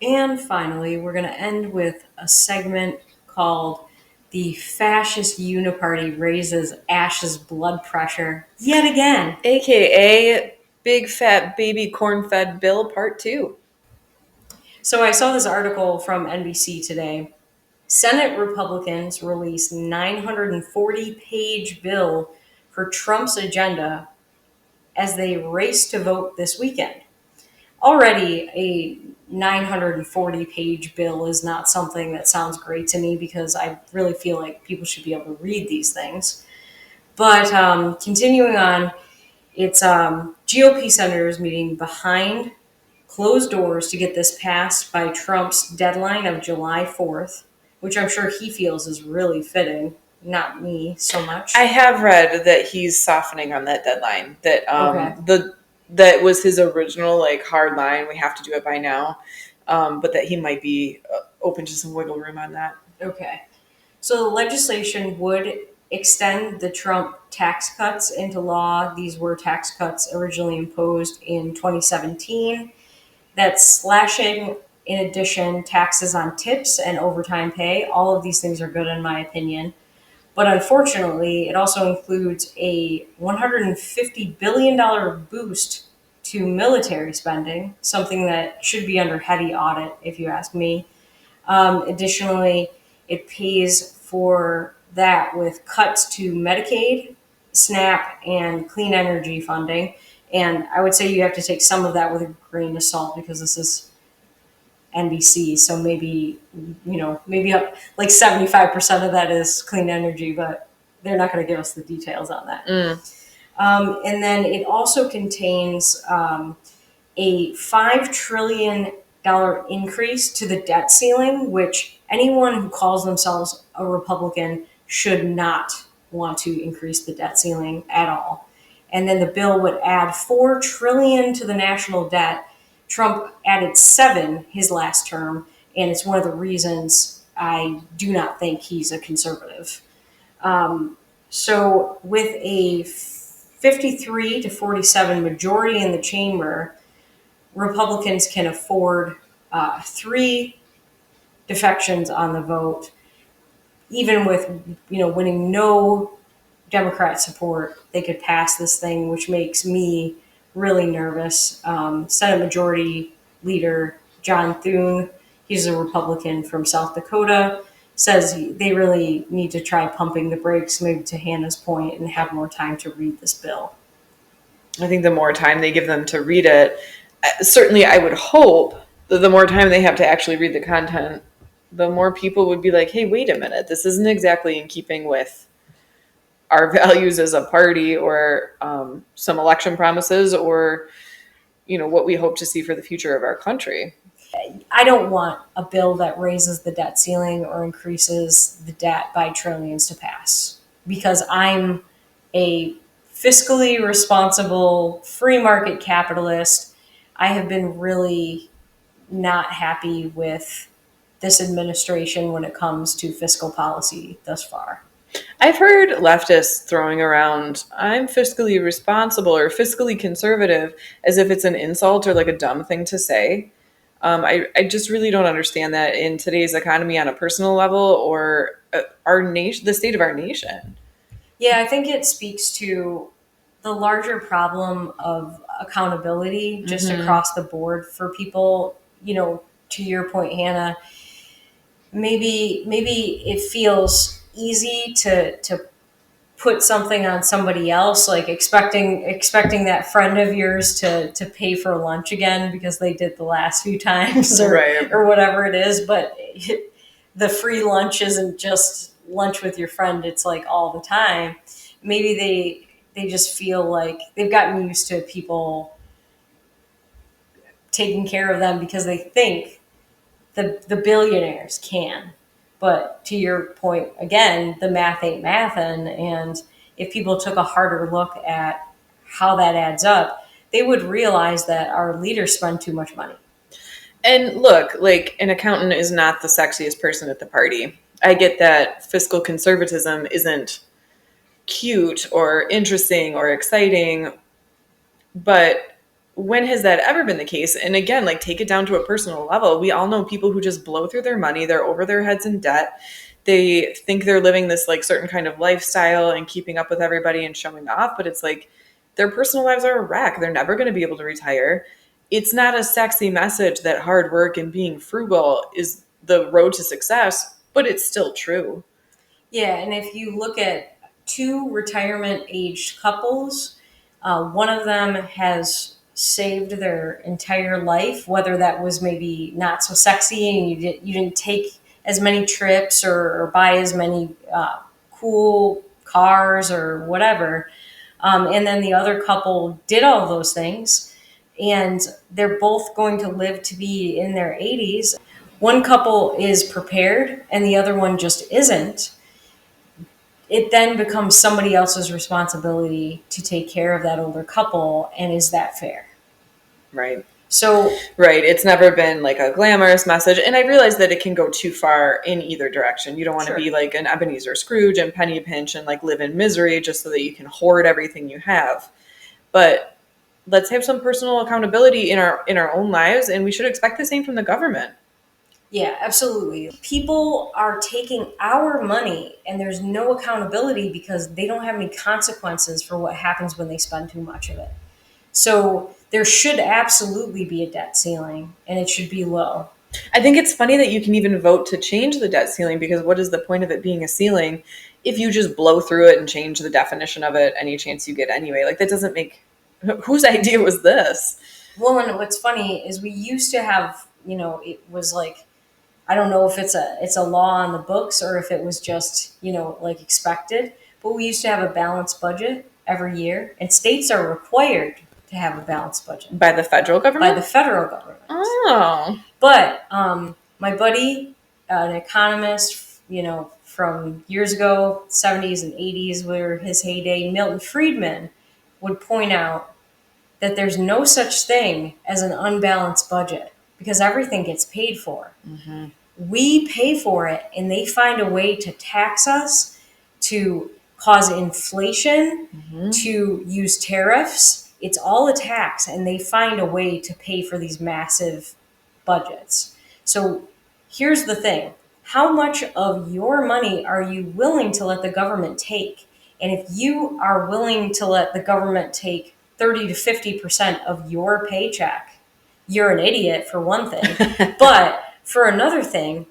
And finally, we're going to end with a segment called The Fascist Uniparty Raises Ash's Blood Pressure Yet Again. AKA Big Fat Baby Corn-Fed Bill Part 2. So I saw this article from NBC today. Senate Republicans release 940-page bill for Trump's agenda as they race to vote this weekend. Already, a 940-page bill is not something that sounds great to me because I really feel like people should be able to read these things. But continuing on, it's GOP senators meeting behind closed doors to get this passed by Trump's deadline of July 4th, which I'm sure he feels is really fitting. Not me so much. I have read that he's softening on that deadline. That that was his original hard line. We have to do it by now, but that he might be open to some wiggle room on that. Okay, so the legislation would extend the Trump tax cuts into law. These were tax cuts originally imposed in 2017. That's slashing, in addition, taxes on tips and overtime pay. All of these things are good in my opinion. But unfortunately, it also includes a $150 billion boost to military spending, something that should be under heavy audit, if you ask me. Additionally, it pays for that with cuts to Medicaid, SNAP, and clean energy funding. And I would say you have to take some of that with a grain of salt because this is NBC. So maybe up like 75% of that is clean energy, but they're not going to give us the details on that. And then it also contains a $5 trillion increase to the debt ceiling, which anyone who calls themselves a Republican should not want to increase the debt ceiling at all. And then the bill would add $4 trillion to the national debt. Trump added 7 his last term, and it's one of the reasons I do not think he's a conservative. So with a 53 to 47 majority in the chamber, Republicans can afford 3 defections on the vote, even with, winning no Democrat support, they could pass this thing, which makes me really nervous. Senate Majority Leader John Thune, he's a Republican from South Dakota, says they really need to try pumping the brakes, maybe to Hannah's point, and have more time to read this bill. I think the more time they give them to read it, certainly I would hope that the more time they have to actually read the content, the more people would be like, hey, wait a minute, this isn't exactly in keeping with our values as a party, or some election promises, or what we hope to see for the future of our country. I don't want a bill that raises the debt ceiling or increases the debt by trillions to pass, because I'm a fiscally responsible free market capitalist. I have been really not happy with this administration when it comes to fiscal policy thus far. I've heard leftists throwing around, I'm fiscally responsible or fiscally conservative, as if it's an insult or like a dumb thing to say. I just really don't understand that in today's economy on a personal level, or our nation, the state of our nation. Yeah, I think it speaks to the larger problem of accountability just across the board for people. To your point, Hannah, maybe it feels easy to put something on somebody else, like expecting that friend of yours to pay for lunch again because they did the last few times, or whatever it is. But the free lunch isn't just lunch with your friend, it's like all the time. Maybe they just feel like they've gotten used to people taking care of them because they think the billionaires can. But to your point, again, the math ain't mathin'. And if people took a harder look at how that adds up, they would realize that our leaders spend too much money. And look, like, an accountant is not the sexiest person at the party. I get that fiscal conservatism isn't cute or interesting or exciting, but when has that ever been the case? And again, like, take it down to a personal level. We all know people who just blow through their money. They're over their heads in debt. They think they're living this like certain kind of lifestyle and keeping up with everybody and showing off, but it's like their personal lives are a wreck. They're never going to be able to retire. It's not a sexy message that hard work and being frugal is the road to success, but it's still true. Yeah, and if you look at 2 retirement aged couples, one of them has saved their entire life, whether that was maybe not so sexy and you didn't take as many trips or buy as many cool cars or whatever. And then the other couple did all those things, and they're both going to live to be in their 80s. One couple is prepared and the other one just isn't. It then becomes somebody else's responsibility to take care of that older couple. And is that fair? Right. So, right. It's never been like a glamorous message. And I realize that it can go too far in either direction. You don't want to be like an Ebenezer Scrooge and penny pinch and like live in misery just so that you can hoard everything you have. But let's have some personal accountability in our own lives. And we should expect the same from the government. Yeah, absolutely. People are taking our money and there's no accountability because they don't have any consequences for what happens when they spend too much of it. So there should absolutely be a debt ceiling, and it should be low. I think it's funny that you can even vote to change the debt ceiling, because what is the point of it being a ceiling if you just blow through it and change the definition of it any chance you get anyway? Like, that doesn't make... Whose idea was this? Well, and what's funny is we used to have, it was like, I don't know if it's a law on the books or if it was just, like expected, but we used to have a balanced budget every year, and states are required to have a balanced budget. By the federal government? By the federal government. Oh. But my buddy, an economist, from years ago, 70s and 80s were his heyday, Milton Friedman, would point out that there's no such thing as an unbalanced budget because everything gets paid for. Mm-hmm. We pay for it, and they find a way to tax us, to cause inflation, to use tariffs. it's all a tax, and they find a way to pay for these massive budgets. So here's the thing. How much of your money are you willing to let the government take? And if you are willing to let the government take 30 to 50% of your paycheck, you're an idiot for one thing. But for another thing,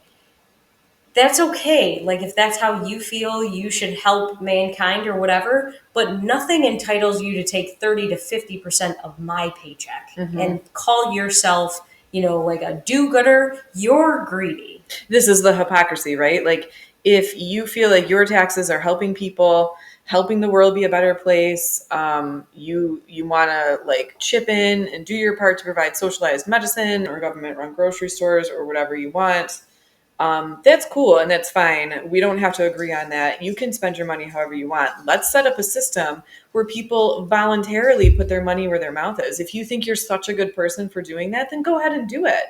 that's okay. Like, if that's how you feel, you should help mankind or whatever, but nothing entitles you to take 30 to 50% of my paycheck and call yourself, like a do-gooder. You're greedy. This is the hypocrisy, right? Like, if you feel like your taxes are helping people, helping the world be a better place, you want to like chip in and do your part to provide socialized medicine or government-run grocery stores or whatever you want, that's cool and that's fine. We don't have to agree on that. You can spend your money however you want. Let's set up a system where people voluntarily put their money where their mouth is. If you think you're such a good person for doing that, then go ahead and do it.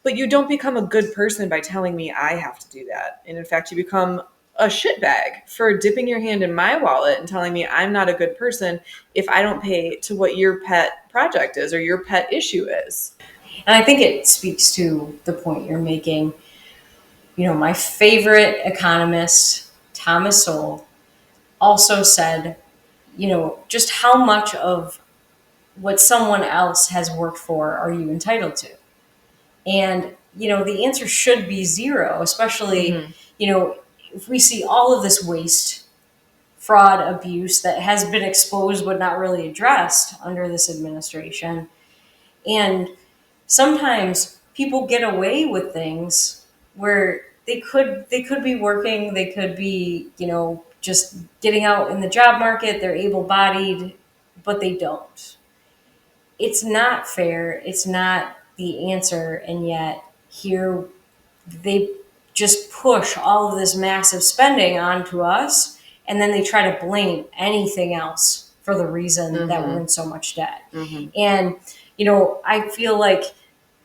But you don't become a good person by telling me I have to do that. And in fact, you become a shitbag for dipping your hand in my wallet and telling me I'm not a good person if I don't pay to what your pet project is or your pet issue is. And I think it speaks to the point you're making. My favorite economist, Thomas Sowell, also said, just how much of what someone else has worked for are you entitled to? And, the answer should be zero, especially, if we see all of this waste, fraud, abuse that has been exposed but not really addressed under this administration. And sometimes people get away with things where they could be working, they could be, just getting out in the job market, they're able-bodied, but they don't. It's not fair, it's not the answer, and yet here they just push all of this massive spending onto us, and then they try to blame anything else for the reason that we're in so much debt. And, I feel like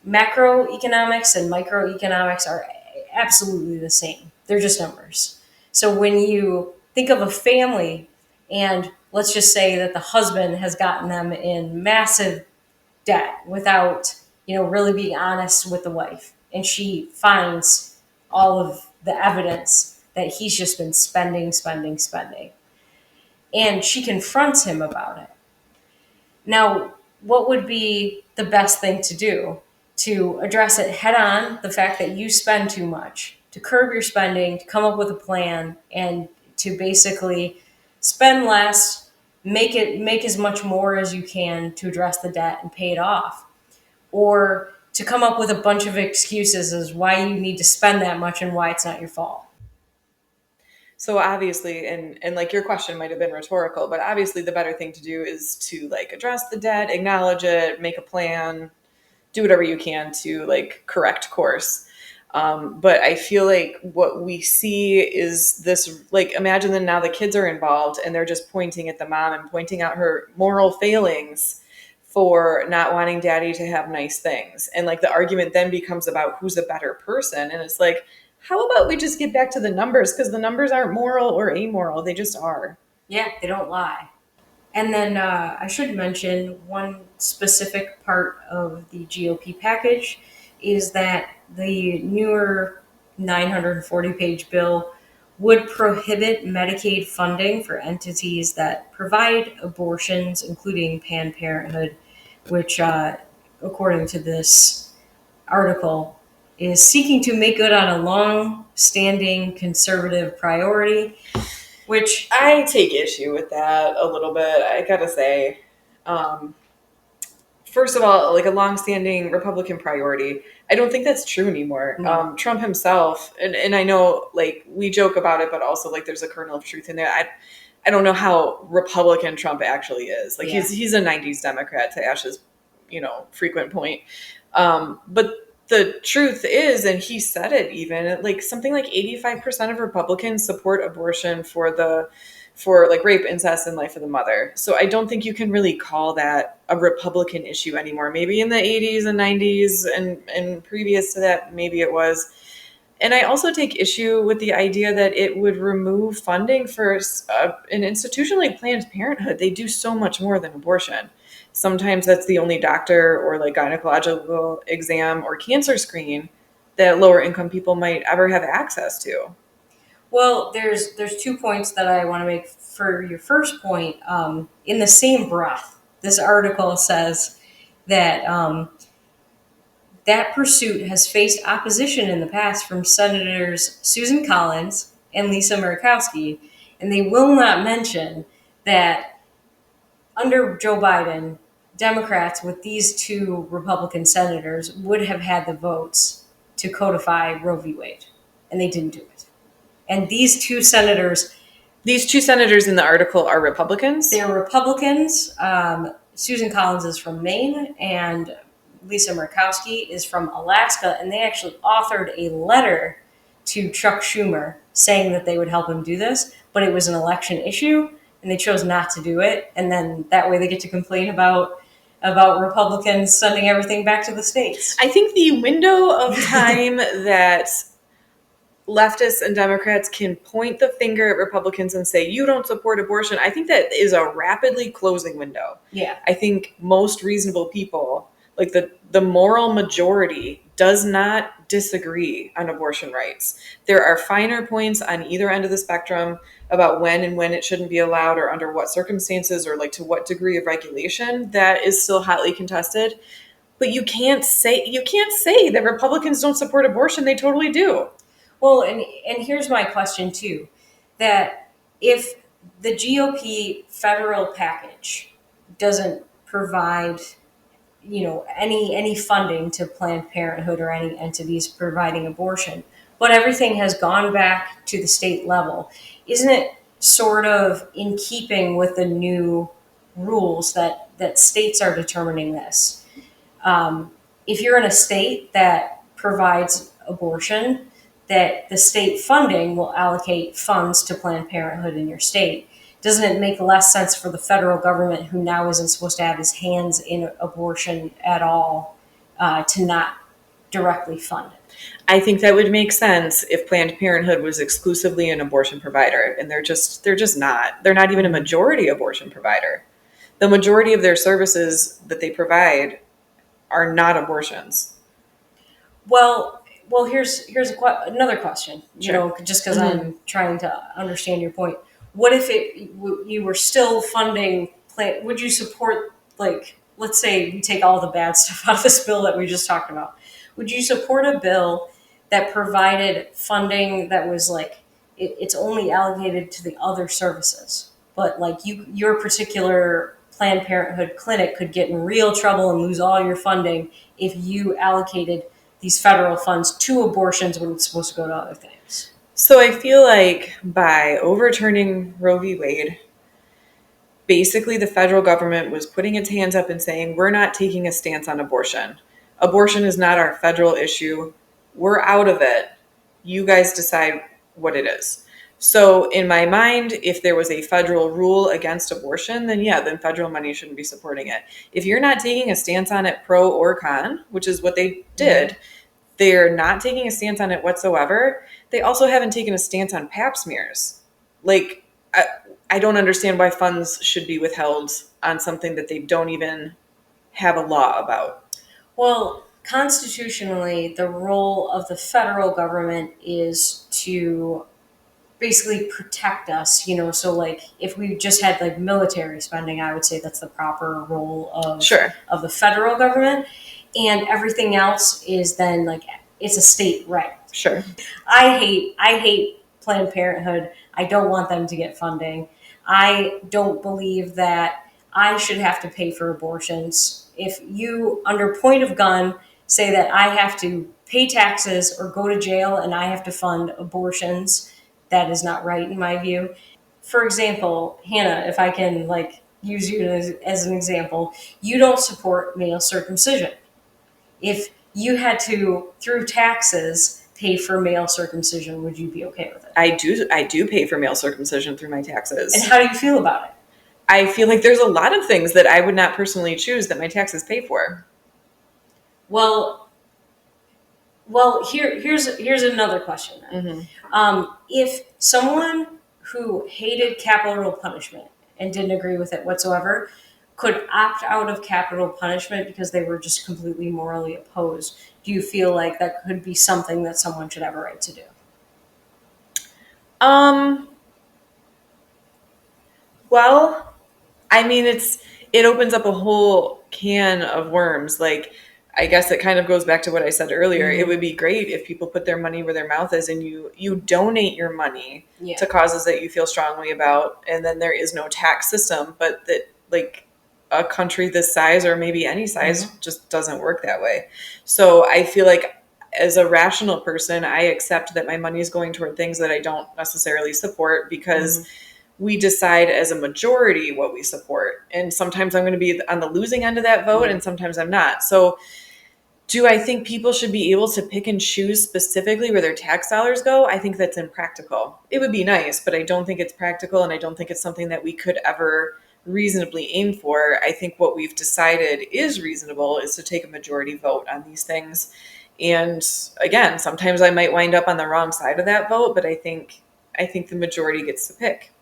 macroeconomics and microeconomics are absolutely the same. They're just numbers. So when you think of a family, and let's just say that the husband has gotten them in massive debt without, really being honest with the wife, and she finds all of the evidence that he's just been spending, and she confronts him about it. Now, what would be the best thing to do to address it head on, the fact that you spend too much, to curb your spending, to come up with a plan, and to basically spend less, make as much more as you can to address the debt and pay it off? Or to come up with a bunch of excuses as why you need to spend that much and why it's not your fault? So obviously, and like your question might have been rhetorical, but obviously the better thing to do is to like address the debt, acknowledge it, make a plan, do whatever you can to like correct course. But I feel like what we see is this, like, imagine that now the kids are involved and they're just pointing at the mom and pointing out her moral failings for not wanting daddy to have nice things. And like the argument then becomes about who's a better person. And it's like, how about we just get back to the numbers? Because the numbers aren't moral or amoral. They just are. Yeah, they don't lie. And then I should mention one specific part of the GOP package is that the newer 940-page bill would prohibit Medicaid funding for entities that provide abortions, including Planned Parenthood, which, according to this article, is seeking to make good on a long-standing conservative priority, which I take issue with that a little bit, I gotta say. First of all, like a longstanding Republican priority, I don't think that's true anymore. No. Trump himself, and I know like we joke about it, but also like there's a kernel of truth in there. I don't know how Republican Trump actually is. Like he's a 90s Democrat, to Ash's, frequent point. But the truth is, and he said it even, like something like 85% of Republicans support abortion for like rape, incest, and life of the mother. So I don't think you can really call that a Republican issue anymore. Maybe in the 80s and 90s and previous to that, maybe it was. And I also take issue with the idea that it would remove funding for an institution like Planned Parenthood. They do so much more than abortion. sometimes that's the only doctor or like gynecological exam or cancer screen that lower income people might ever have access to. Well, there's 2 points that I want to make for your first point. In the same breath, this article says that that pursuit has faced opposition in the past from Senators Susan Collins and Lisa Murkowski, and they will not mention that under Joe Biden, Democrats with these two Republican senators would have had the votes to codify Roe v. Wade, and they didn't do it. And these two senators in the article are Republicans. They're Republicans. Susan Collins is from Maine, and Lisa Murkowski is from Alaska, and they actually authored a letter to Chuck Schumer saying that they would help him do this, but it was an election issue, and they chose not to do it. And then that way they get to complain about Republicans sending everything back to the states. I think the window of time that leftists and Democrats can point the finger at Republicans and say, you don't support abortion, I think that is a rapidly closing window. Yeah. I think most reasonable people, like the moral majority, does not disagree on abortion rights. There are finer points on either end of the spectrum about when and when it shouldn't be allowed or under what circumstances or like to what degree of regulation that is still hotly contested. But you can't say that Republicans don't support abortion. They totally do. Well, and here's my question too, that if the GOP federal package doesn't provide, any funding to Planned Parenthood or any entities providing abortion, but everything has gone back to the state level, isn't it sort of in keeping with the new rules that states are determining this? If you're in a state that provides abortion, that the state funding will allocate funds to Planned Parenthood in your state. Doesn't it make less sense for the federal government, who now isn't supposed to have his hands in abortion at all, to not directly fund it? I think that would make sense if Planned Parenthood was exclusively an abortion provider, and they're just not. They're not even a majority abortion provider. The majority of their services that they provide are not abortions. Well, here's another question. Sure. Just because I'm trying to understand your point. What if you were still funding? Would you support, like, let's say we take all the bad stuff out of this bill that we just talked about? Would you support a bill that provided funding that was like it's only allocated to the other services, but like your particular Planned Parenthood clinic could get in real trouble and lose all your funding if you allocated these federal funds to abortions when it's supposed to go to other things? So I feel like by overturning Roe v. Wade, basically the federal government was putting its hands up and saying, we're not taking a stance on abortion. Abortion is not our federal issue. We're out of it. You guys decide what it is. So in my mind, if there was a federal rule against abortion, then federal money shouldn't be supporting it. If you're not taking a stance on it pro or con, which is what they did, they're not taking a stance on it whatsoever. They also haven't taken a stance on pap smears. Like, I don't understand why funds should be withheld on something that they don't even have a law about. Well, constitutionally, the role of the federal government is to basically protect us, so like if we just had like military spending, I would say that's the proper role of the federal government, and everything else is then like it's a state right. Sure. I hate Planned Parenthood. I don't want them to get funding. I don't believe that I should have to pay for abortions. If you, under point of gun, say that I have to pay taxes or go to jail and I have to fund abortions, that is not right in my view. For example, Hannah, if I can use you as an example, you don't support male circumcision. If you had to, through taxes, pay for male circumcision, would you be okay with it? I do pay for male circumcision through my taxes. And how do you feel about it? I feel like there's a lot of things that I would not personally choose that my taxes pay for. Well, here's another question then. If someone who hated capital punishment and didn't agree with it whatsoever, could opt out of capital punishment because they were just completely morally opposed. Do you feel like that could be something that someone should have a right to do? Well, I mean, it opens up a whole can of worms. Like, I guess it kind of goes back to what I said earlier. It would be great if people put their money where their mouth is, and you donate your money to causes that you feel strongly about, and then there is no tax system. But that, like, a country this size, or maybe any size, just doesn't work that way. So I feel like, as a rational person, I accept that my money is going toward things that I don't necessarily support, because we decide as a majority what we support. And sometimes I'm going to be on the losing end of that vote, and sometimes I'm not. So do I think people should be able to pick and choose specifically where their tax dollars go? I think that's impractical. It would be nice, but I don't think it's practical, and I don't think it's something that we could ever reasonably aim for. I think what we've decided is reasonable is to take a majority vote on these things. And again, sometimes I might wind up on the wrong side of that vote, but I think the majority gets to pick.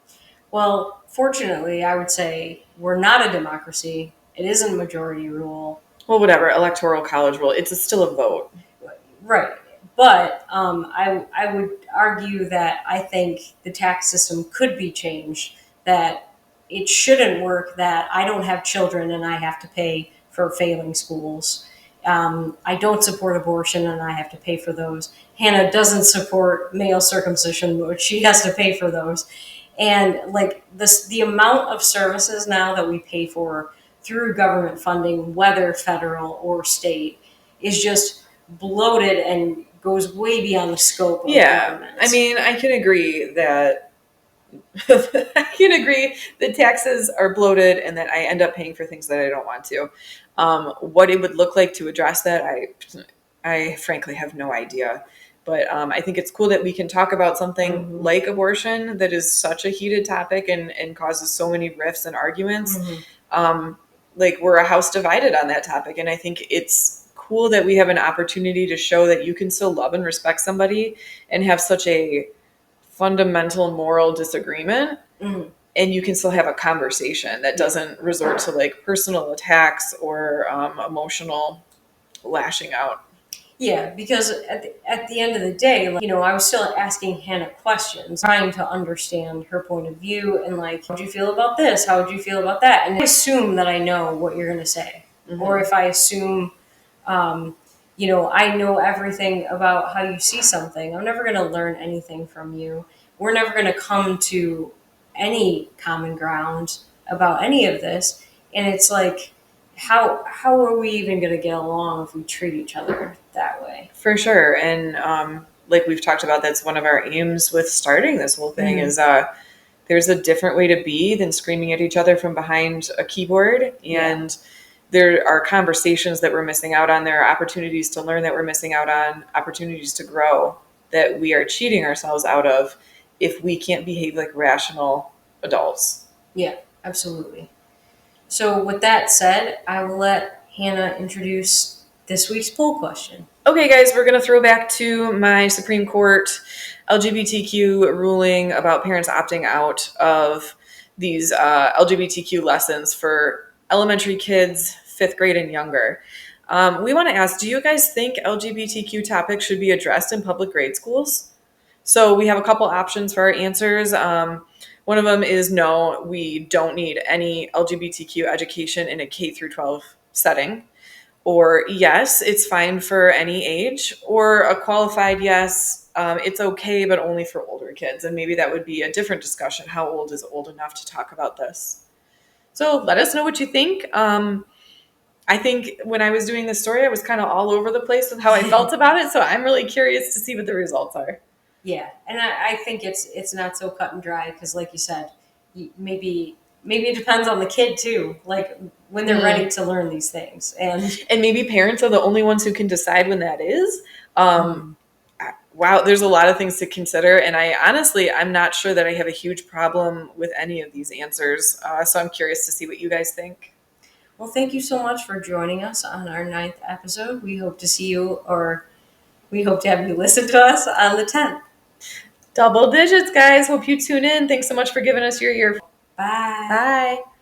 Well, fortunately, I would say we're not a democracy. It isn't majority rule. Well, whatever, electoral college rule, it's still a vote. Right. But I would argue that I think the tax system could be changed, that it shouldn't work that I don't have children and I have to pay for failing schools. I don't support abortion and I have to pay for those. Hannah doesn't support male circumcision, but she has to pay for those. And like this, the amount of services now that we pay for through government funding, whether federal or state, is just bloated and goes way beyond the scope of government. I mean, I can agree that taxes are bloated and that I end up paying for things that I don't want to. What it would look like to address that, I frankly have no idea. But I think it's cool that we can talk about something like abortion that is such a heated topic and causes so many rifts and arguments. Like, we're a house divided on that topic. And I think it's cool that we have an opportunity to show that you can still love and respect somebody and have such a fundamental moral disagreement. And you can still have a conversation that doesn't resort to like personal attacks or emotional lashing out. Yeah, because at the end of the day, like, I was still asking Hannah questions, trying to understand her point of view, and like, how would you feel about this? How would you feel about that? And I assume that I know what you're going to say. Or if I assume, I know everything about how you see something, I'm never going to learn anything from you. We're never going to come to any common ground about any of this. And it's like, how are we even going to get along if we treat each other that way? For sure. And like we've talked about, that's one of our aims with starting this whole thing is there's a different way to be than screaming at each other from behind a keyboard. And there are conversations that we're missing out on. There are opportunities to learn that we're missing out on, opportunities to grow that we are cheating ourselves out of if we can't behave like rational adults. Yeah, absolutely. So with that said, I will let Hannah introduce this week's poll question. Okay, guys, we're going to throw back to my Supreme Court LGBTQ ruling about parents opting out of these LGBTQ lessons for elementary kids, 5th grade and younger. We want to ask, do you guys think LGBTQ topics should be addressed in public grade schools? So we have a couple options for our answers. One of them is no, we don't need any LGBTQ education in a K through 12 setting. Or yes, it's fine for any age. Or a qualified yes, it's okay, but only for older kids. And maybe that would be a different discussion. How old is old enough to talk about this? So let us know what you think. I think when I was doing this story, I was kind of all over the place with how I felt about it. So I'm really curious to see what the results are. Yeah, and I think it's not so cut and dry because, like you said, maybe it depends on the kid too. Like when they're ready to learn these things, and maybe parents are the only ones who can decide when that is. Wow, there's a lot of things to consider, and I'm not sure that I have a huge problem with any of these answers. So I'm curious to see what you guys think. Well, thank you so much for joining us on our 9th episode. We hope to see you, or we hope to have you listen to us on the 10th. Double digits, guys. Hope you tune in. Thanks so much for giving us your ear. Bye. Bye.